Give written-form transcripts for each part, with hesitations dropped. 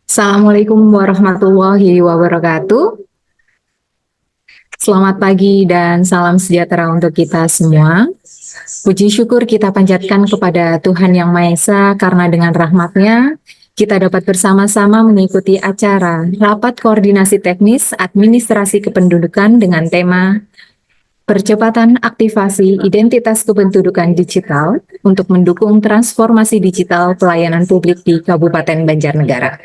Assalamualaikum warahmatullahi wabarakatuh. Selamat pagi dan salam sejahtera untuk kita semua. Puji syukur kita panjatkan kepada Tuhan Yang Maha Esa karena dengan rahmat-Nya kita dapat bersama-sama mengikuti acara Rapat Koordinasi Teknis Administrasi Kependudukan dengan tema Percepatan Aktivasi Identitas Kependudukan Digital untuk mendukung transformasi digital pelayanan publik di Kabupaten Banjarnegara.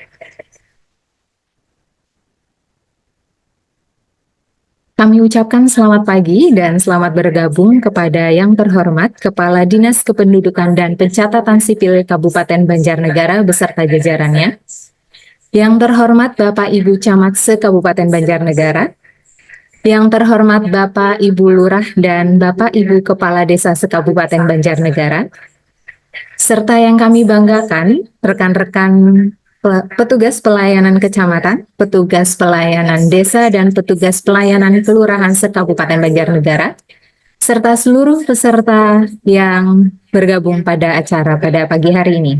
Kami ucapkan selamat pagi dan selamat bergabung kepada yang terhormat Kepala Dinas Kependudukan dan Pencatatan Sipil Kabupaten Banjarnegara beserta jajarannya, yang terhormat Bapak Ibu Camat se-Kabupaten Banjarnegara, yang terhormat Bapak Ibu Lurah dan Bapak Ibu Kepala Desa se-Kabupaten Banjarnegara, serta yang kami banggakan rekan-rekan petugas pelayanan kecamatan, petugas pelayanan desa, dan petugas pelayanan kelurahan se-Kabupaten Banjarnegara, serta seluruh peserta yang bergabung pada acara pada pagi hari ini.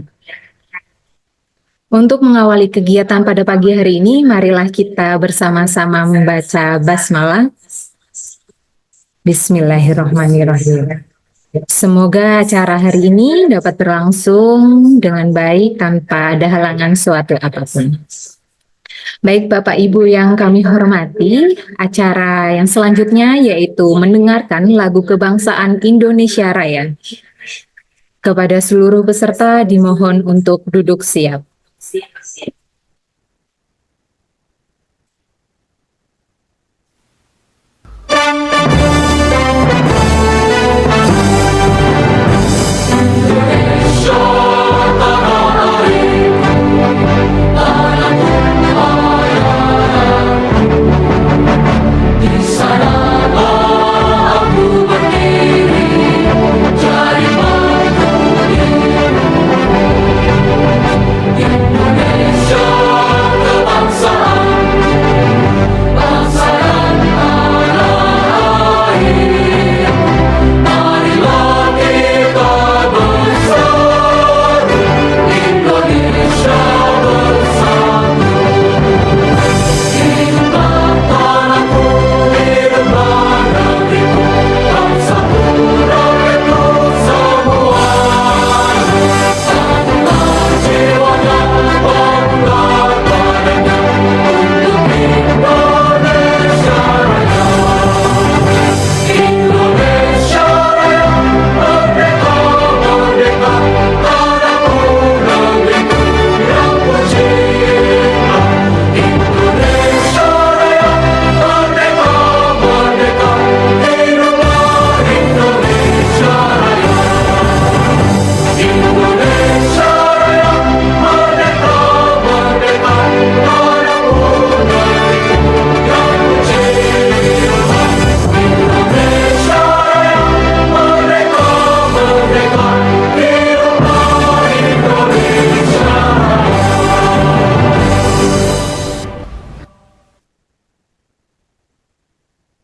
Untuk mengawali kegiatan pada pagi hari ini, marilah kita bersama-sama membaca basmalah. Bismillahirrahmanirrahim. Semoga acara hari ini dapat berlangsung dengan baik tanpa ada halangan suatu apapun. Baik Bapak Ibu yang kami hormati, acara yang selanjutnya yaitu mendengarkan lagu kebangsaan Indonesia Raya. Kepada seluruh peserta dimohon untuk duduk siap.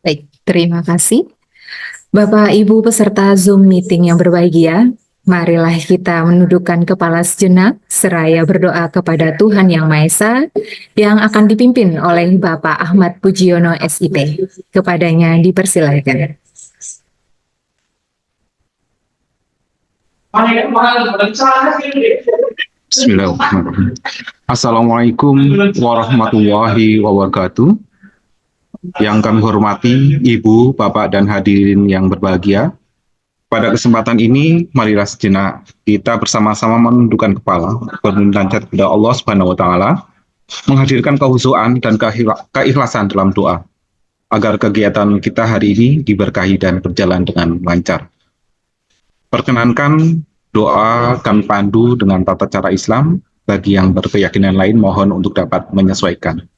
Baik, terima kasih. Bapak Ibu peserta Zoom meeting yang berbahagia, marilah kita menundukkan kepala sejenak seraya berdoa kepada Tuhan Yang Maha Esa yang akan dipimpin oleh Bapak Ahmad Pujiono SIP. Kepadanya dipersilahkan. Bismillahirrahmanirrahim. Assalamualaikum warahmatullahi wabarakatuh. Yang kami hormati Ibu, Bapak, dan hadirin yang berbahagia, pada kesempatan ini marilah sejenak kita bersama-sama menundukkan kepala, bermunajat kepada Allah Subhanahu wa Ta'ala, menghadirkan kehusuan dan keikhlasan dalam doa, agar kegiatan kita hari ini diberkahi dan berjalan dengan lancar. Perkenankan doa kami pandu dengan tata cara Islam, bagi yang berkeyakinan lain mohon untuk dapat menyesuaikan.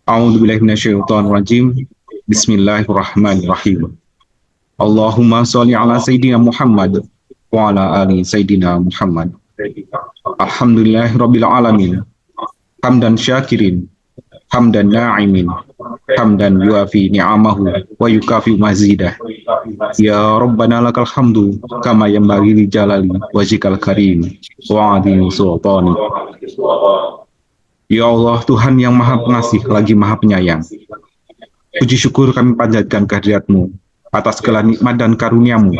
A'udzubillahi minasyaitonirrajim. Bismillahirrahmanirrahim. Allahumma sholli ala sayyidina Muhammad wa ala ali sayyidina Muhammad. Alhamdulillahirabbil alamin. Hamdan syakirin, hamdan na'imin, hamdan yuafi ni'amahu wa yukafi mazidah. Ya Rabbana lakal hamdu kama yanbaghi li jalali wajhikal karim wa adhimi sultani. Ya Allah, Tuhan yang maha pengasih lagi maha penyayang, puji syukur kami panjatkan kehadirat-Mu atas segala nikmat dan karunia-Mu,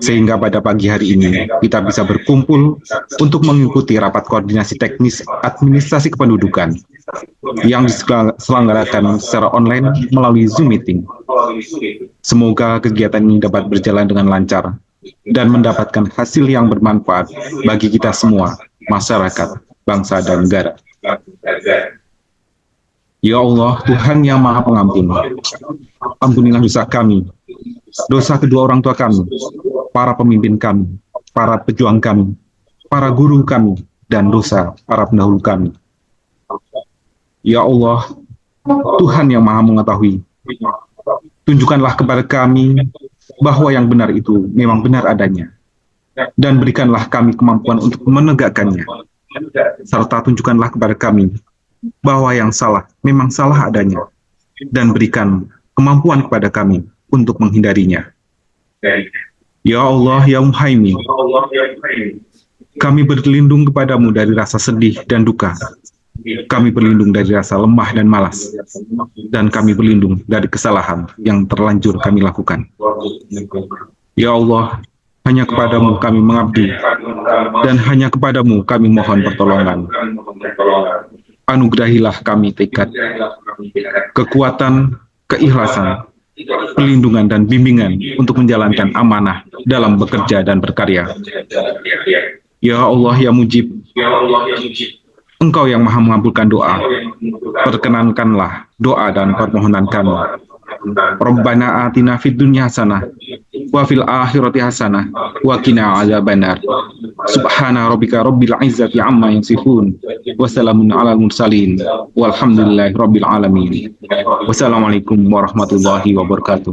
sehingga pada pagi hari ini kita bisa berkumpul untuk mengikuti rapat koordinasi teknis administrasi kependudukan yang diselenggarakan secara online melalui Zoom Meeting. Semoga kegiatan ini dapat berjalan dengan lancar dan mendapatkan hasil yang bermanfaat bagi kita semua, masyarakat, bangsa, dan negara. Ya Allah, Tuhan yang Maha Pengampun, ampunilah dosa kami, dosa kedua orang tua kami, para pemimpin kami, para pejuang kami, para guru kami, dan dosa para pendahulu kami. Ya Allah, Tuhan yang Maha Mengetahui, tunjukkanlah kepada kami bahwa yang benar itu memang benar adanya, dan berikanlah kami kemampuan untuk menegakkannya, serta tunjukkanlah kepada kami bahwa yang salah memang salah adanya, dan berikan kemampuan kepada kami untuk menghindarinya. Ya Allah, Ya Muhaimin, kami berlindung kepadamu dari rasa sedih dan duka. Kami berlindung dari rasa lemah dan malas, dan kami berlindung dari kesalahan yang terlanjur kami lakukan. Ya Allah, hanya kepadamu kami mengabdi, dan hanya kepadamu kami mohon pertolongan. Anugerahilah kami tekad, kekuatan, keikhlasan, perlindungan, dan bimbingan untuk menjalankan amanah dalam bekerja dan berkarya. Ya Allah, Ya Mujib, Engkau yang Maha mengabulkan doa, perkenankanlah doa dan permohonan kami. Rabbana atina fid dunya hasanah wa fil akhirati hasanah wa qina adzabannar. Subhana rabbika rabbil izzati amma yasifun wa salamun alal mursalin walhamdulillahi rabbil alamin. Wassalamualaikum warahmatullahi wabarakatuh.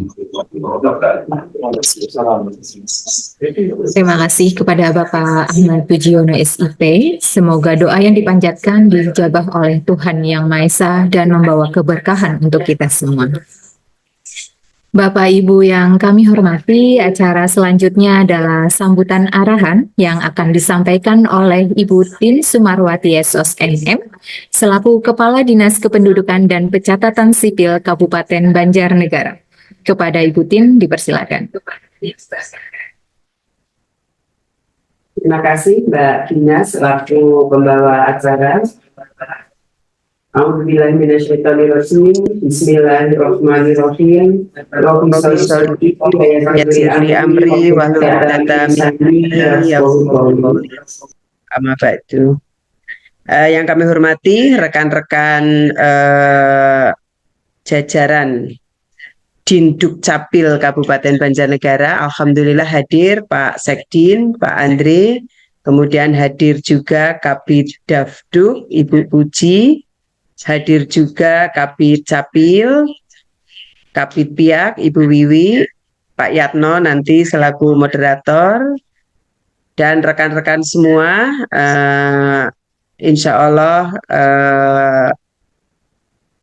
Terima kasih kepada Bapak Ahmad Pujiono SIP. Semoga doa yang dipanjatkan dijabah oleh Tuhan Yang Maha Esa dan membawa keberkahan untuk kita semua. Bapak Ibu yang kami hormati, acara selanjutnya adalah sambutan arahan yang akan disampaikan oleh Ibu Tin Sumarwati SOS MM selaku Kepala Dinas Kependudukan dan Pencatatan Sipil Kabupaten Banjarnegara. Kepada Ibu Tin dipersilakan. Terima kasih Mbak Dina selaku pembawa acara. A'udzubillahiminasyaitonirrajim. Bismillahirrahmanirrahim. Rabbi Yassirli amri wahlul 'uqdatam min lisani yafqahu qawli. Amma ba'du. Yang kami hormati rekan-rekan jajaran Dinduk Capil Kabupaten Banjarnegara, alhamdulillah hadir Pak Sekdin, Pak Andre, kemudian hadir juga Kabid Dafduk, Ibu Puji, hadir juga Kabid Capil, Kabid Piak, Ibu Wiwi, Pak Yatno nanti selaku moderator, dan rekan-rekan semua, insya Allah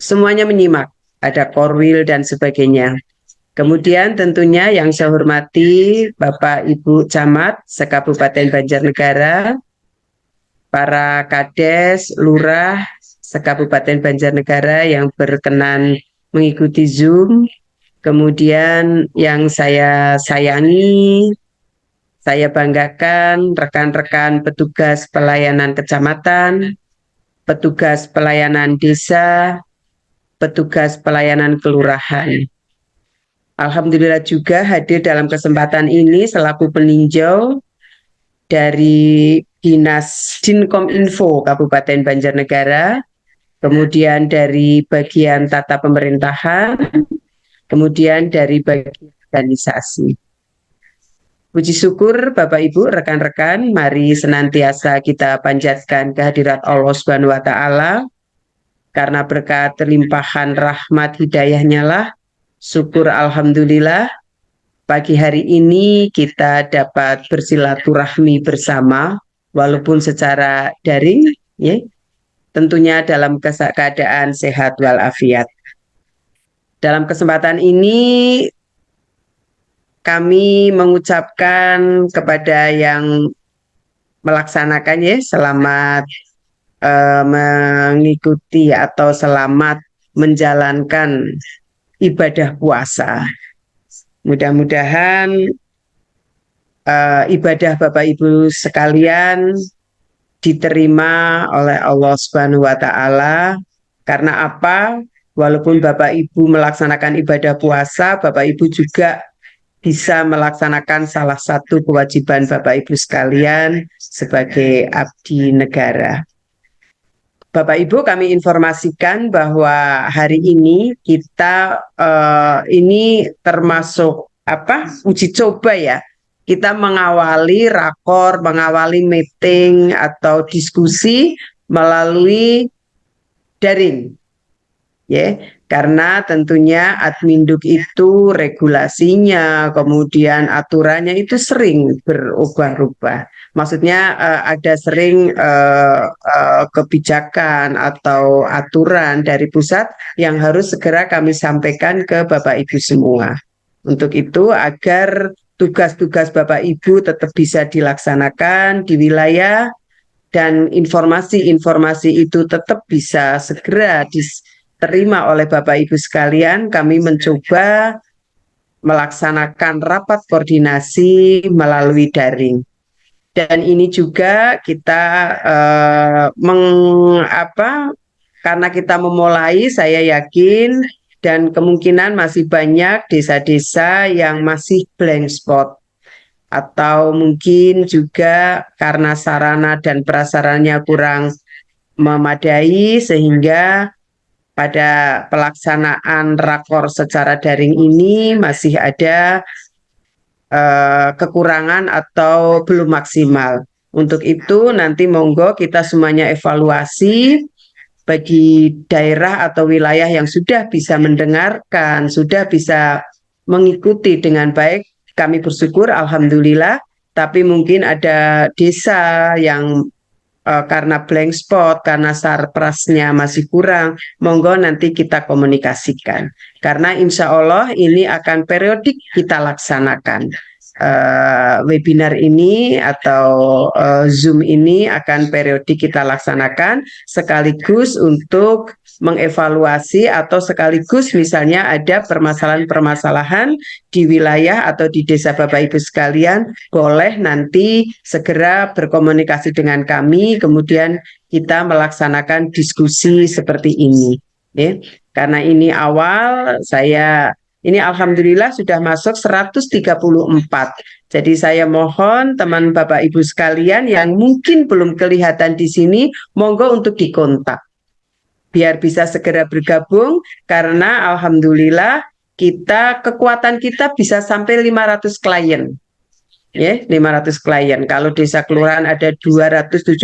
semuanya menyimak, ada korwil dan sebagainya. Kemudian tentunya yang saya hormati Bapak Ibu Camat se-Kabupaten Banjarnegara, para Kades, Lurah se-Kabupaten Banjarnegara yang berkenan mengikuti Zoom, kemudian yang saya sayangi, saya banggakan rekan-rekan petugas pelayanan kecamatan, petugas pelayanan desa, petugas pelayanan kelurahan. Alhamdulillah juga hadir dalam kesempatan ini selaku peninjau dari Dinas Dinkominfo Kabupaten Banjarnegara, kemudian dari bagian tata pemerintahan, kemudian dari bagian organisasi. Puji syukur Bapak Ibu, rekan-rekan, mari senantiasa kita panjatkan kehadirat Allah Subhanahu wa Ta'ala, karena berkat terlimpahan rahmat hidayahnya lah, syukur alhamdulillah, pagi hari ini kita dapat bersilaturahmi bersama, walaupun secara daring, ya, tentunya dalam keadaan sehat walafiat. Dalam kesempatan ini kami mengucapkan kepada yang melaksanakan ya, selamat mengikuti atau selamat menjalankan ibadah puasa. Mudah-mudahan ibadah Bapak Ibu sekalian diterima oleh Allah Subhanahu wa taala. Karena apa? Walaupun Bapak Ibu melaksanakan ibadah puasa, Bapak Ibu juga bisa melaksanakan salah satu kewajiban Bapak Ibu sekalian sebagai abdi negara. Bapak Ibu, kami informasikan bahwa hari ini kita ini termasuk uji coba ya. Kita mengawali rakor, mengawali meeting atau diskusi melalui daring, ya. Karena tentunya Adminduk itu regulasinya, kemudian aturannya itu sering berubah-ubah. Maksudnya ada sering kebijakan atau aturan dari pusat yang harus segera kami sampaikan ke Bapak Ibu semua. Untuk itu agar tugas-tugas Bapak Ibu tetap bisa dilaksanakan di wilayah dan informasi-informasi itu tetap bisa segera diterima oleh Bapak Ibu sekalian, kami mencoba melaksanakan rapat koordinasi melalui daring. Dan ini juga kita karena kita memulai, saya yakin dan kemungkinan masih banyak desa-desa yang masih blank spot. Atau mungkin juga karena sarana dan prasarannya kurang memadai sehingga pada pelaksanaan rakor secara daring ini masih ada kekurangan atau belum maksimal. Untuk itu nanti monggo kita semuanya evaluasi bagi daerah atau wilayah yang sudah bisa mendengarkan, sudah bisa mengikuti dengan baik. Kami bersyukur, alhamdulillah. Tapi mungkin ada desa yang karena blank spot, karena sarprasnya masih kurang, monggo nanti kita komunikasikan. Karena insya Allah ini akan periodik kita laksanakan. Webinar ini atau Zoom ini akan periodik kita laksanakan sekaligus untuk mengevaluasi atau sekaligus misalnya ada permasalahan-permasalahan di wilayah atau di desa Bapak Ibu sekalian, boleh nanti segera berkomunikasi dengan kami, kemudian kita melaksanakan diskusi seperti ini. Ya. Karena ini awal, ini alhamdulillah sudah masuk 134. Jadi saya mohon teman Bapak Ibu sekalian yang mungkin belum kelihatan di sini, monggo untuk dikontak. Biar bisa segera bergabung karena alhamdulillah kekuatan kita bisa sampai 500 klien. Ya, 500 klien. Kalau desa kelurahan ada 278,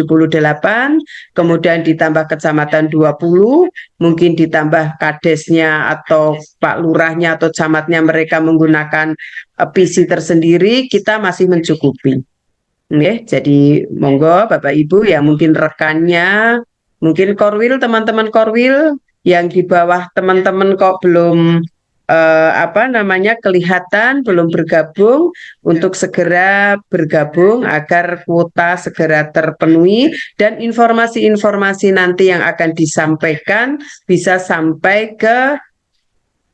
kemudian ditambah kecamatan 20, mungkin ditambah kadesnya atau Pak Lurahnya atau camatnya mereka menggunakan PC tersendiri, kita masih mencukupi. Ya, jadi monggo Bapak Ibu ya mungkin rekannya, mungkin Korwil, teman-teman Korwil yang di bawah teman-teman kok belum kelihatan belum bergabung untuk segera bergabung agar kuota segera terpenuhi dan informasi-informasi nanti yang akan disampaikan bisa sampai ke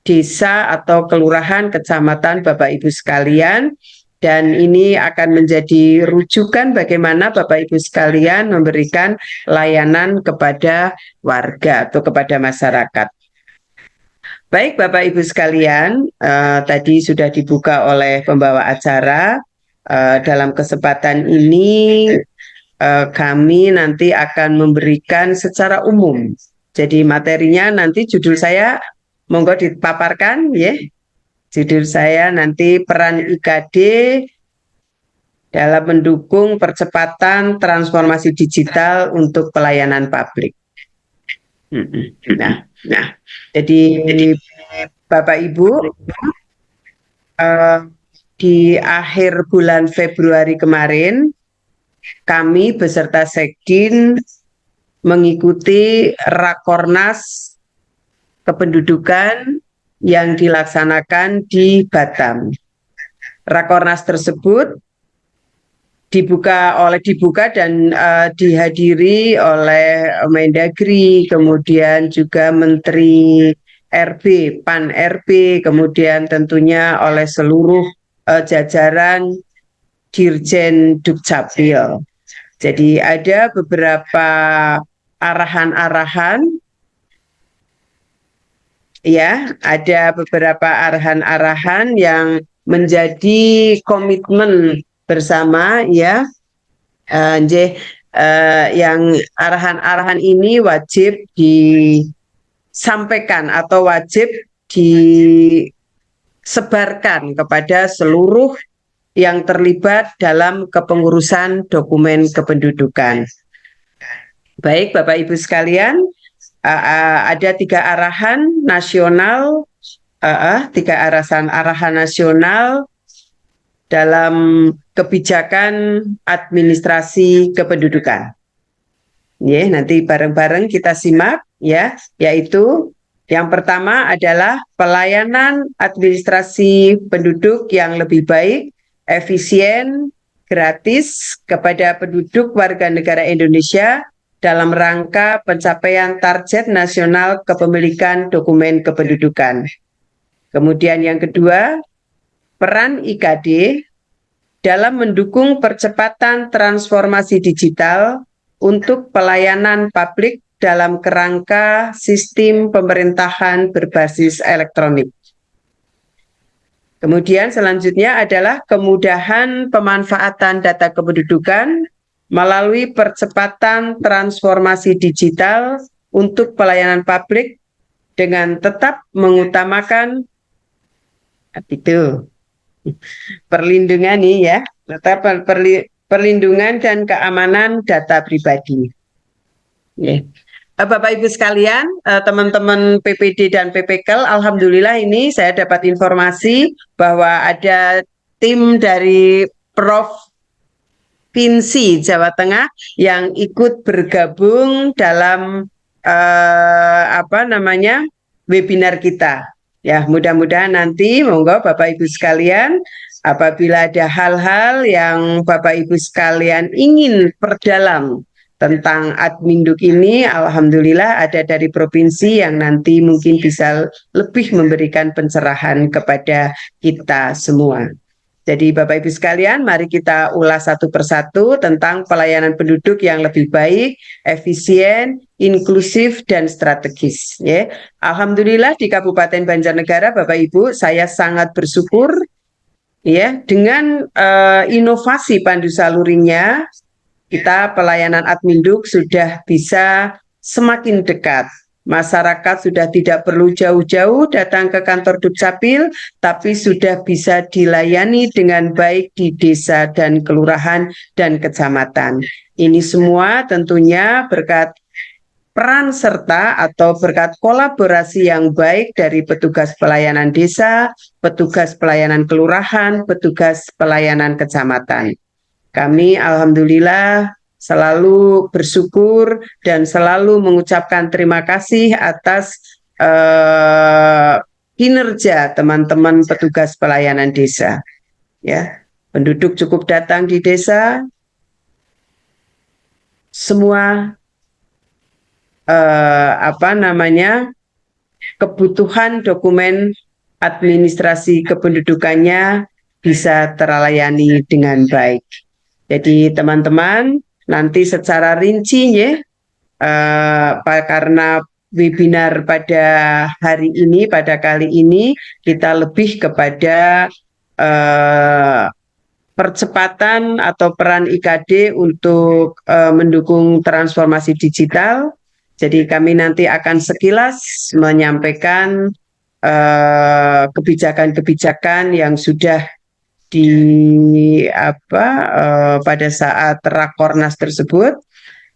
desa atau kelurahan, kecamatan Bapak Ibu sekalian. Dan ini akan menjadi rujukan bagaimana Bapak Ibu sekalian memberikan layanan kepada warga atau kepada masyarakat. Baik Bapak Ibu sekalian, tadi sudah dibuka oleh pembawa acara. Dalam kesempatan ini kami nanti akan memberikan secara umum. Jadi materinya nanti judul saya monggo dipaparkan ya. Judul saya nanti peran IKD dalam mendukung percepatan transformasi digital untuk pelayanan publik. Nah, jadi Bapak Ibu, di akhir bulan Februari kemarin, kami beserta Sekdin mengikuti Rakornas Kependudukan yang dilaksanakan di Batam. Rakornas tersebut dibuka dan dihadiri oleh Mendagri, kemudian juga Menteri RB, Pan RB, kemudian tentunya oleh seluruh jajaran Dirjen Dukcapil. Jadi ada beberapa arahan-arahan, ya, ada beberapa arahan-arahan yang menjadi komitmen bersama, ya, yang arahan-arahan ini wajib disampaikan atau wajib disebarkan kepada seluruh yang terlibat dalam kepengurusan dokumen kependudukan. Baik, Bapak Ibu sekalian, ada 3 arahan nasional, arahan nasional dalam kebijakan administrasi kependudukan. Ya, nanti bareng-bareng kita simak, ya, yaitu yang pertama adalah pelayanan administrasi penduduk yang lebih baik, efisien, gratis kepada penduduk warga negara Indonesia dalam rangka pencapaian target nasional kepemilikan dokumen kependudukan. Kemudian yang kedua, peran IKD dalam mendukung percepatan transformasi digital untuk pelayanan publik dalam kerangka sistem pemerintahan berbasis elektronik. Kemudian selanjutnya adalah kemudahan pemanfaatan data kependudukan melalui percepatan transformasi digital untuk pelayanan publik dengan tetap mengutamakan perlindungan nih, ya, tetap perlindungan dan keamanan data pribadi. Bapak Ibu sekalian, teman-teman PPD dan PPKL, alhamdulillah ini saya dapat informasi bahwa ada tim dari Provinsi Jawa Tengah yang ikut bergabung dalam webinar kita. Ya, mudah-mudahan nanti monggo Bapak Ibu sekalian, apabila ada hal-hal yang Bapak Ibu sekalian ingin perdalam tentang Adminduk ini, alhamdulillah ada dari provinsi yang nanti mungkin bisa lebih memberikan pencerahan kepada kita semua. Jadi Bapak Ibu sekalian, mari kita ulas satu persatu tentang pelayanan penduduk yang lebih baik, efisien, inklusif, dan strategis. Ya. Alhamdulillah di Kabupaten Banjarnegara, Bapak Ibu, saya sangat bersyukur, ya, dengan inovasi Pandu Salurinya, kita pelayanan Adminduk sudah bisa semakin dekat. Masyarakat sudah tidak perlu jauh-jauh datang ke kantor Dukcapil, tapi sudah bisa dilayani dengan baik di desa dan kelurahan dan kecamatan. Ini semua tentunya berkat peran serta atau berkat kolaborasi yang baik dari petugas pelayanan desa, petugas pelayanan kelurahan, petugas pelayanan kecamatan. Kami alhamdulillah selalu bersyukur dan selalu mengucapkan terima kasih atas kinerja teman-teman petugas pelayanan desa. Ya, penduduk cukup datang di desa, semua kebutuhan dokumen administrasi kependudukannya bisa terlayani dengan baik. Jadi teman-teman, nanti secara rinci, ya, karena webinar pada hari ini, pada kali ini, kita lebih kepada percepatan atau peran IKD untuk mendukung transformasi digital. Jadi kami nanti akan sekilas menyampaikan kebijakan-kebijakan yang sudah pada saat Rakornas tersebut,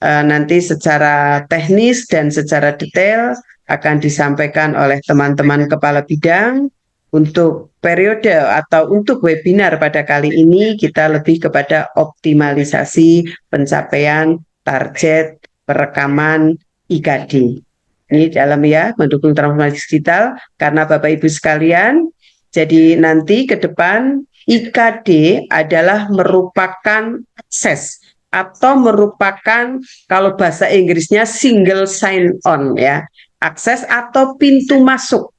nanti secara teknis dan secara detail akan disampaikan oleh teman-teman kepala bidang. Untuk periode atau untuk webinar pada kali ini kita lebih kepada optimalisasi pencapaian target perekaman IKD. Ini dalam ya, mendukung transformasi digital, karena Bapak Ibu sekalian, jadi nanti ke depan IKD adalah merupakan akses atau merupakan kalau bahasa Inggrisnya single sign on ya, akses atau pintu masuk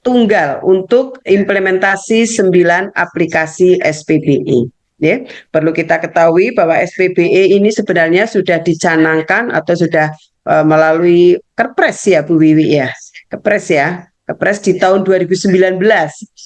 tunggal untuk implementasi 9 aplikasi SPBE. Ya, perlu kita ketahui bahwa SPBE ini sebenarnya sudah dicanangkan atau sudah melalui Kepres ya Bu Wiwi ya, Kepres ya, Kepres di tahun 2019.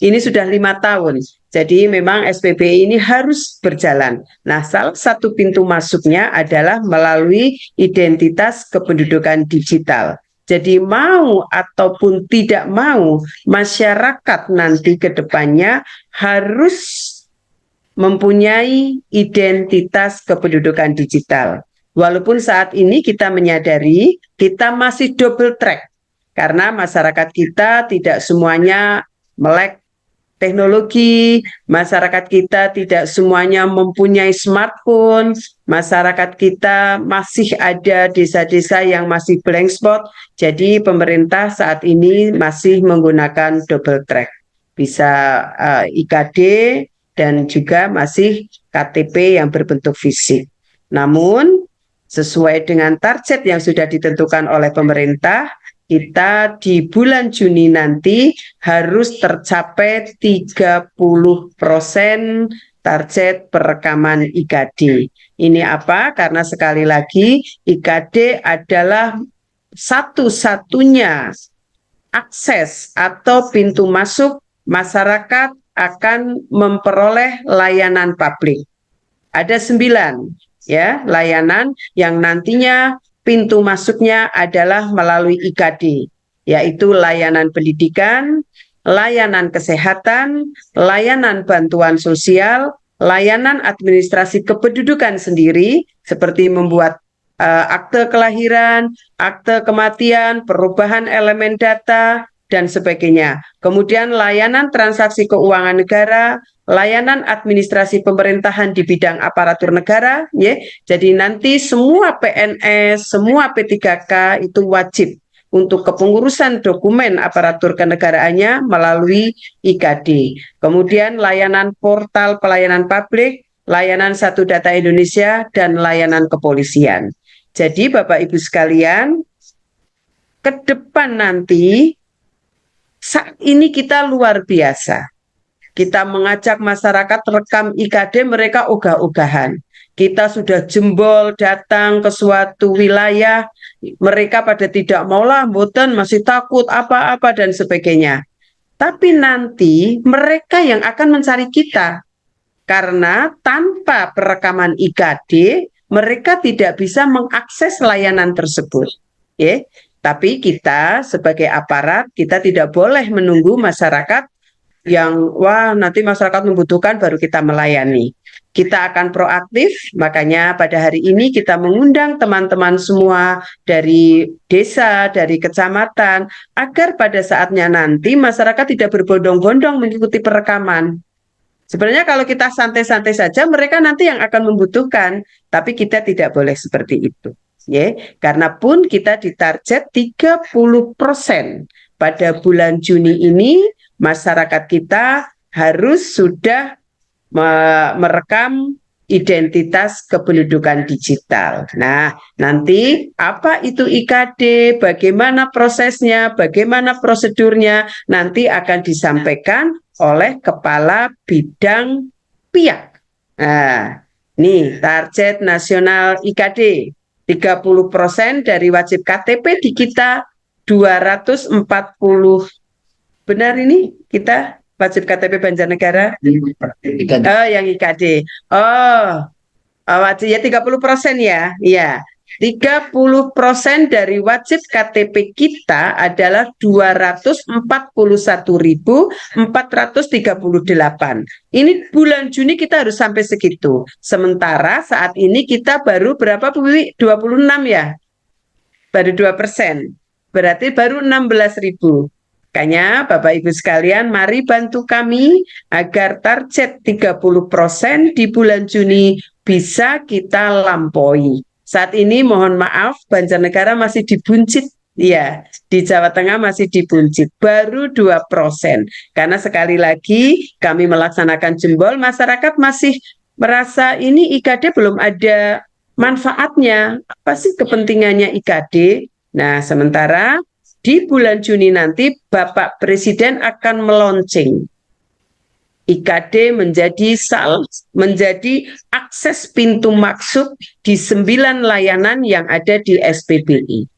Ini sudah 5 tahun. Jadi memang SPBE ini harus berjalan. Nah, salah satu pintu masuknya adalah melalui identitas kependudukan digital. Jadi mau ataupun tidak mau, masyarakat nanti ke depannya harus mempunyai identitas kependudukan digital. Walaupun saat ini kita menyadari kita masih double track, karena masyarakat kita tidak semuanya melek teknologi, masyarakat kita tidak semuanya mempunyai smartphone, masyarakat kita masih ada desa-desa yang masih blank spot. Jadi pemerintah saat ini masih menggunakan double track, bisa IKD dan juga masih KTP yang berbentuk fisik. Namun sesuai dengan target yang sudah ditentukan oleh pemerintah, kita di bulan Juni nanti harus tercapai 30% target perekaman IKD. Ini apa? Karena sekali lagi IKD adalah satu-satunya akses atau pintu masuk masyarakat akan memperoleh layanan publik. Ada 9 ya layanan yang nantinya pintu masuknya adalah melalui IKD, yaitu layanan pendidikan, layanan kesehatan, layanan bantuan sosial, layanan administrasi kependudukan sendiri, seperti membuat akte kelahiran, akte kematian, perubahan elemen data, dan sebagainya. Kemudian layanan transaksi keuangan negara, layanan administrasi pemerintahan di bidang aparatur negara, ya. Jadi nanti semua PNS, semua P3K itu wajib untuk kepengurusan dokumen aparatur kenegaraannya melalui IKD. Kemudian layanan portal pelayanan publik, layanan Satu Data Indonesia, dan layanan kepolisian. Jadi Bapak Ibu sekalian, ke depan nanti saat ini kita luar biasa. Kita mengajak masyarakat rekam IKD, mereka ogah-ogahan. Kita sudah jembol datang ke suatu wilayah, mereka pada tidak maulah, mboten, masih takut, apa-apa, dan sebagainya. Tapi nanti mereka yang akan mencari kita. Karena tanpa perekaman IKD, mereka tidak bisa mengakses layanan tersebut. Ya. Tapi kita sebagai aparat, kita tidak boleh menunggu masyarakat yang wah nanti masyarakat membutuhkan baru kita melayani. Kita akan proaktif, makanya pada hari ini kita mengundang teman-teman semua dari desa, dari kecamatan, agar pada saatnya nanti masyarakat tidak berbondong-bondong mengikuti perekaman. Sebenarnya kalau kita santai-santai saja, mereka nanti yang akan membutuhkan, tapi kita tidak boleh seperti itu. Ya, karena pun kita ditarget 30% pada bulan Juni ini masyarakat kita harus sudah merekam identitas kependudukan digital. Nah, nanti apa itu IKD, bagaimana prosesnya, bagaimana prosedurnya, nanti akan disampaikan oleh Kepala Bidang PIAK. Nah, nih target nasional IKD. 30% dari wajib KTP di kita 240. Benar ini kita wajib KTP Banjarnegara? Oh, yang IKD. Oh, wajib ya 30% ya. Iya. 30% dari wajib KTP kita adalah 241.438. Ini bulan Juni kita harus sampai segitu. Sementara saat ini kita baru berapa Bu Wiwi? 26 ya? Baru 2%. Berarti baru 16.000. Makanya Bapak Ibu sekalian, mari bantu kami agar target 30% di bulan Juni bisa kita lampaui. Saat ini mohon maaf, Banjarnegara masih dibuncit Iya, di Jawa Tengah masih di Buncit, baru 2%. Karena sekali lagi kami melaksanakan jembol, masyarakat masih merasa ini IKD belum ada manfaatnya. Apa sih kepentingannya IKD? Nah, sementara di bulan Juni nanti Bapak Presiden akan meluncing IKD menjadi akses pintu masuk di 9 layanan yang ada di SPBI.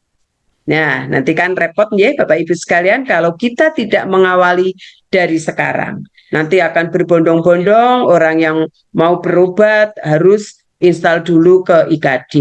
Nah, nanti kan repot ya Bapak Ibu sekalian kalau kita tidak mengawali dari sekarang. Nanti akan berbondong-bondong orang yang mau berobat harus install dulu ke IKD,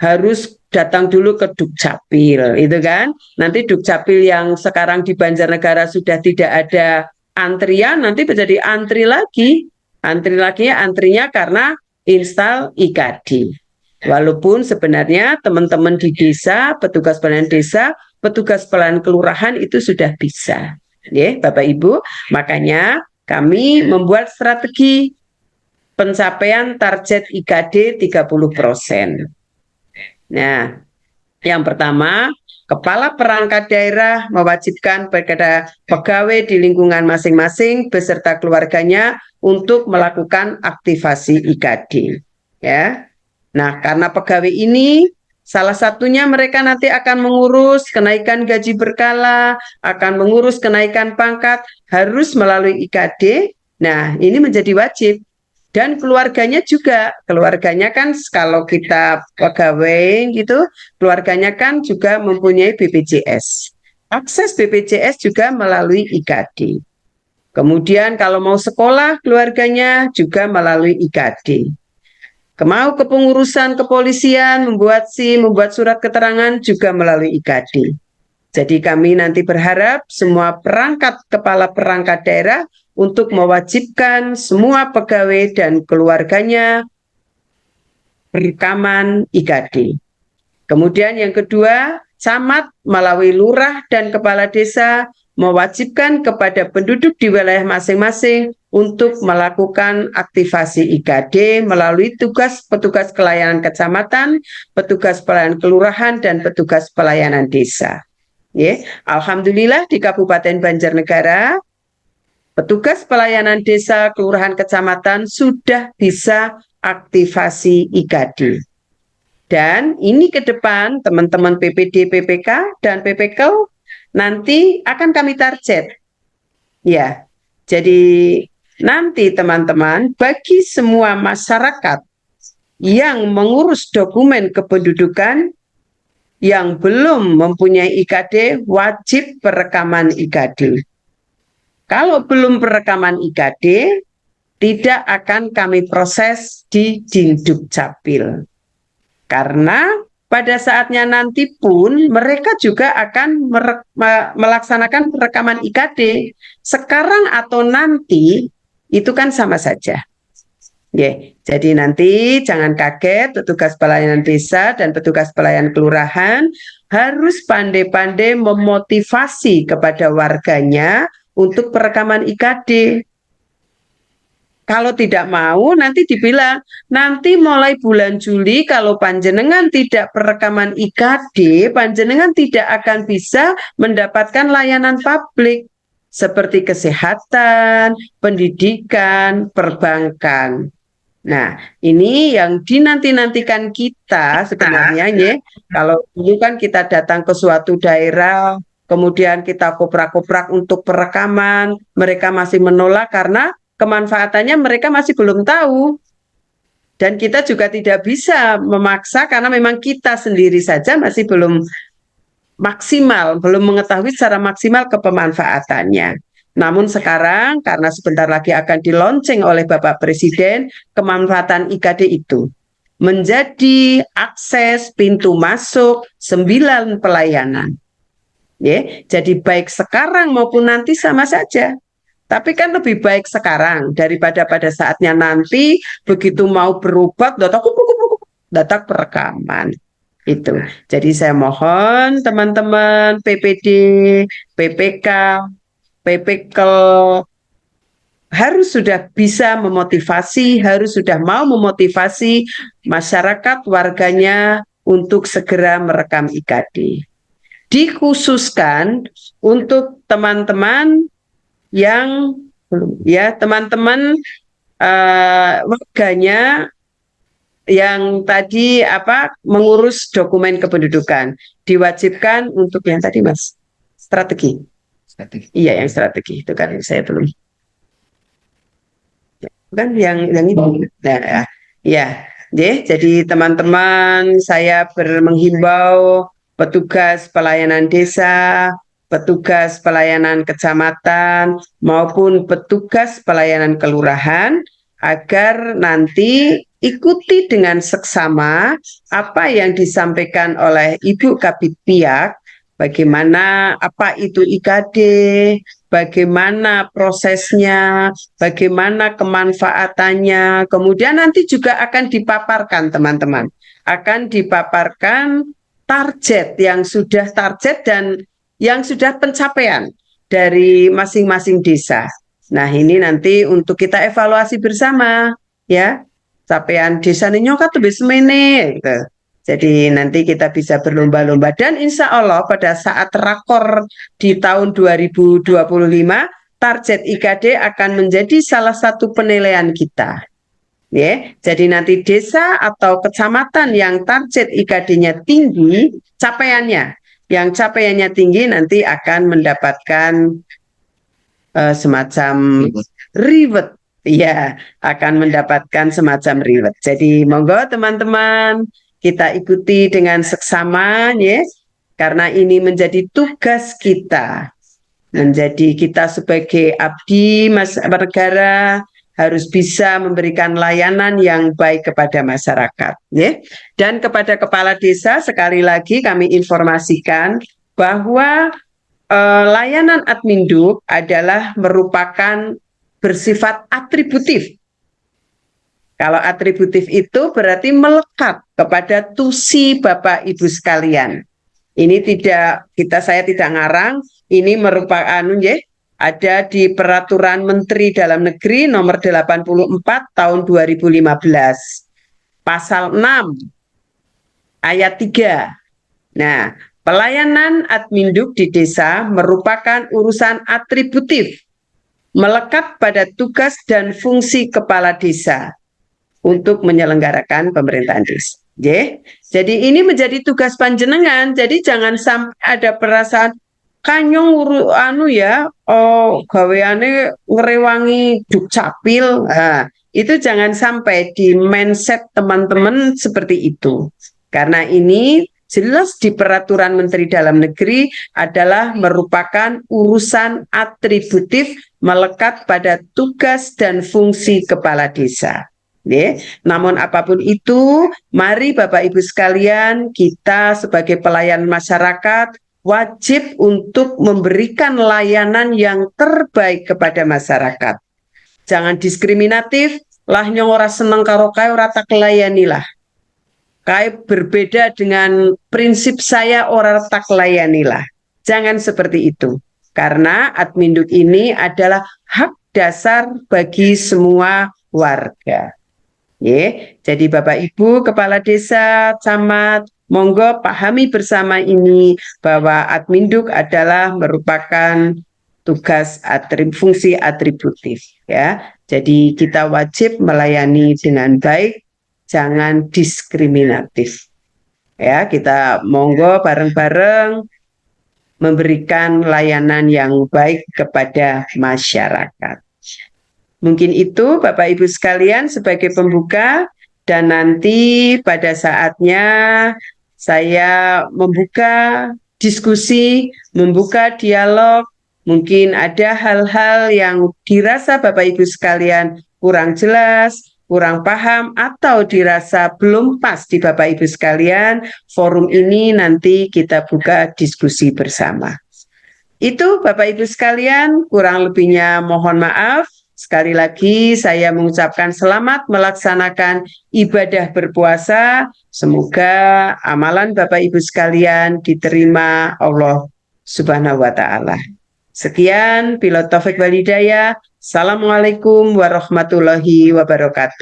harus datang dulu ke Dukcapil, itu kan? Nanti Dukcapil yang sekarang di Banjarnegara sudah tidak ada antrian, nanti menjadi antri lagi. Antri lagi antrinya karena install IKD. Walaupun sebenarnya teman-teman di desa, petugas pelayanan desa, petugas pelayanan kelurahan itu sudah bisa. Ya, Bapak Ibu, makanya kami membuat strategi pencapaian target IKD 30%. Nah, yang pertama, kepala perangkat daerah mewajibkan kepada pegawai di lingkungan masing-masing beserta keluarganya untuk melakukan aktivasi IKD. Ya. Nah, karena pegawai ini salah satunya mereka nanti akan mengurus kenaikan gaji berkala, akan mengurus kenaikan pangkat, harus melalui IKD. Nah, ini menjadi wajib. Dan keluarganya juga, keluarganya kan kalau kita pegawai gitu, keluarganya kan juga mempunyai BPJS. Akses BPJS juga melalui IKD. Kemudian kalau mau sekolah, keluarganya juga melalui IKD. Mau kepengurusan kepolisian, membuat SIM, membuat surat keterangan juga melalui IKD. Jadi kami nanti berharap semua kepala perangkat daerah untuk mewajibkan semua pegawai dan keluarganya rekaman IKD. Kemudian yang kedua, camat melalui lurah dan kepala desa mewajibkan kepada penduduk di wilayah masing-masing untuk melakukan aktivasi IKD melalui petugas pelayanan kecamatan, petugas pelayanan kelurahan, dan petugas pelayanan desa. Ya, alhamdulillah di Kabupaten Banjarnegara, petugas pelayanan desa, kelurahan, kecamatan sudah bisa aktivasi IKD. Dan ini ke depan teman-teman PPD, PPK, dan PPK nanti akan kami target. Ya, jadi nanti teman-teman bagi semua masyarakat yang mengurus dokumen kependudukan yang belum mempunyai IKD wajib perekaman IKD. Kalau belum perekaman IKD tidak akan kami proses di Dukcapil. Karena pada saatnya nanti pun mereka juga akan melaksanakan perekaman IKD. Sekarang atau nanti itu kan sama saja. Jadi nanti jangan kaget, petugas pelayanan desa dan petugas pelayanan kelurahan harus pandai-pandai memotivasi kepada warganya untuk perekaman IKD. Kalau tidak mau nanti dibilang, nanti mulai bulan Juli kalau panjenengan tidak perekaman IKD, panjenengan tidak akan bisa mendapatkan layanan publik seperti kesehatan, pendidikan, perbankan. Nah, ini yang dinanti-nantikan kita sebenarnya ya. Kalau dulu kan kita datang ke suatu daerah, kemudian kita koprak-koprak untuk perekaman, mereka masih menolak karena kemanfaatannya mereka masih belum tahu. Dan kita juga tidak bisa memaksa karena memang kita sendiri saja masih belum maksimal, belum mengetahui secara maksimal kepemanfaatannya. Namun sekarang karena sebentar lagi akan dilonceng oleh Bapak Presiden, kemanfaatan IKD itu menjadi akses pintu masuk 9 pelayanan. Jadi baik sekarang maupun nanti sama saja. Tapi kan lebih baik sekarang daripada pada saatnya nanti begitu mau berobat datang perekaman. Itu. Jadi saya mohon teman-teman PPD, PPK, PPK harus sudah bisa memotivasi, harus sudah mau memotivasi masyarakat warganya untuk segera merekam IKD. dikhususkan untuk teman-teman yang teman-teman warganya yang tadi mengurus dokumen kependudukan, diwajibkan untuk yang tadi Mas, strategi. Iya, yang strategi itu kan saya belum. Kan yang itu. Nah, ya. Jadi teman-teman, saya menghimbau petugas pelayanan desa, petugas pelayanan kecamatan, maupun petugas pelayanan kelurahan agar nanti ikuti dengan seksama apa yang disampaikan oleh Ibu Kabid Piak, bagaimana apa itu IKD, bagaimana prosesnya, bagaimana kemanfaatannya, kemudian nanti juga akan dipaparkan teman-teman, akan dipaparkan target dan yang sudah pencapaian dari masing-masing desa. Nah, ini nanti untuk kita evaluasi bersama, ya. Capaian desa nyokat tuh semene gitu. Jadi nanti kita bisa berlomba-lomba dan insya Allah pada saat rakor di tahun 2025 target IKD akan menjadi salah satu penilaian kita. Ya, jadi nanti desa atau kecamatan yang target IKD-nya tinggi, yang capaiannya tinggi nanti akan mendapatkan semacam reward. Ya, akan mendapatkan semacam reward. Jadi monggo teman-teman, kita ikuti dengan seksama, ya, karena ini menjadi tugas kita. Menjadi kita sebagai abdi negara harus bisa memberikan layanan yang baik kepada masyarakat, ya. Dan kepada kepala desa sekali lagi kami informasikan bahwa layanan Adminduk adalah merupakan bersifat atributif. Kalau atributif itu berarti melekat kepada tusi Bapak Ibu sekalian. Ini saya tidak ngarang, ini merupakan ada di Peraturan Menteri Dalam Negeri nomor 84 tahun 2015. Pasal 6 ayat 3. Nah, pelayanan Adminduk di desa merupakan urusan atributif, melekat pada tugas dan fungsi kepala desa untuk menyelenggarakan pemerintahan desa. Jadi ini menjadi tugas panjenengan. Jadi jangan sampai ada perasaan kanyong gaweane ngerewangi dukcapil. Itu jangan sampai di mindset teman-teman seperti itu. Karena ini jelas di Peraturan Menteri Dalam Negeri adalah merupakan urusan atributif melekat pada tugas dan fungsi kepala desa. Namun apapun itu, mari Bapak Ibu sekalian, kita sebagai pelayan masyarakat wajib untuk memberikan layanan yang terbaik kepada masyarakat. Jangan diskriminatif, lah nyong ora seneng karo kae ora tak layanilah. Kae berbeda dengan prinsip saya ora tak layanilah. Jangan seperti itu. Karena Adminduk ini adalah hak dasar bagi semua warga. Jadi Bapak Ibu Kepala Desa, Camat, monggo pahami bersama ini bahwa Adminduk adalah merupakan tugas fungsi atributif, ya. Jadi kita wajib melayani dengan baik, jangan diskriminatif. Ya, kita monggo bareng-bareng memberikan layanan yang baik kepada masyarakat. Mungkin itu Bapak Ibu sekalian sebagai pembuka, dan nanti pada saatnya saya membuka diskusi, membuka dialog. Mungkin ada hal-hal yang dirasa Bapak Ibu sekalian kurang jelas, kurang paham, atau dirasa belum pas di Bapak Ibu sekalian. Forum ini nanti kita buka diskusi bersama. Itu Bapak Ibu sekalian, kurang lebihnya mohon maaf. Sekali lagi saya mengucapkan selamat melaksanakan ibadah berpuasa. Semoga amalan Bapak Ibu sekalian diterima Allah Subhanahu wa Ta'ala. Sekian, bila taufik wal hidayah. Assalamualaikum warahmatullahi wabarakatuh.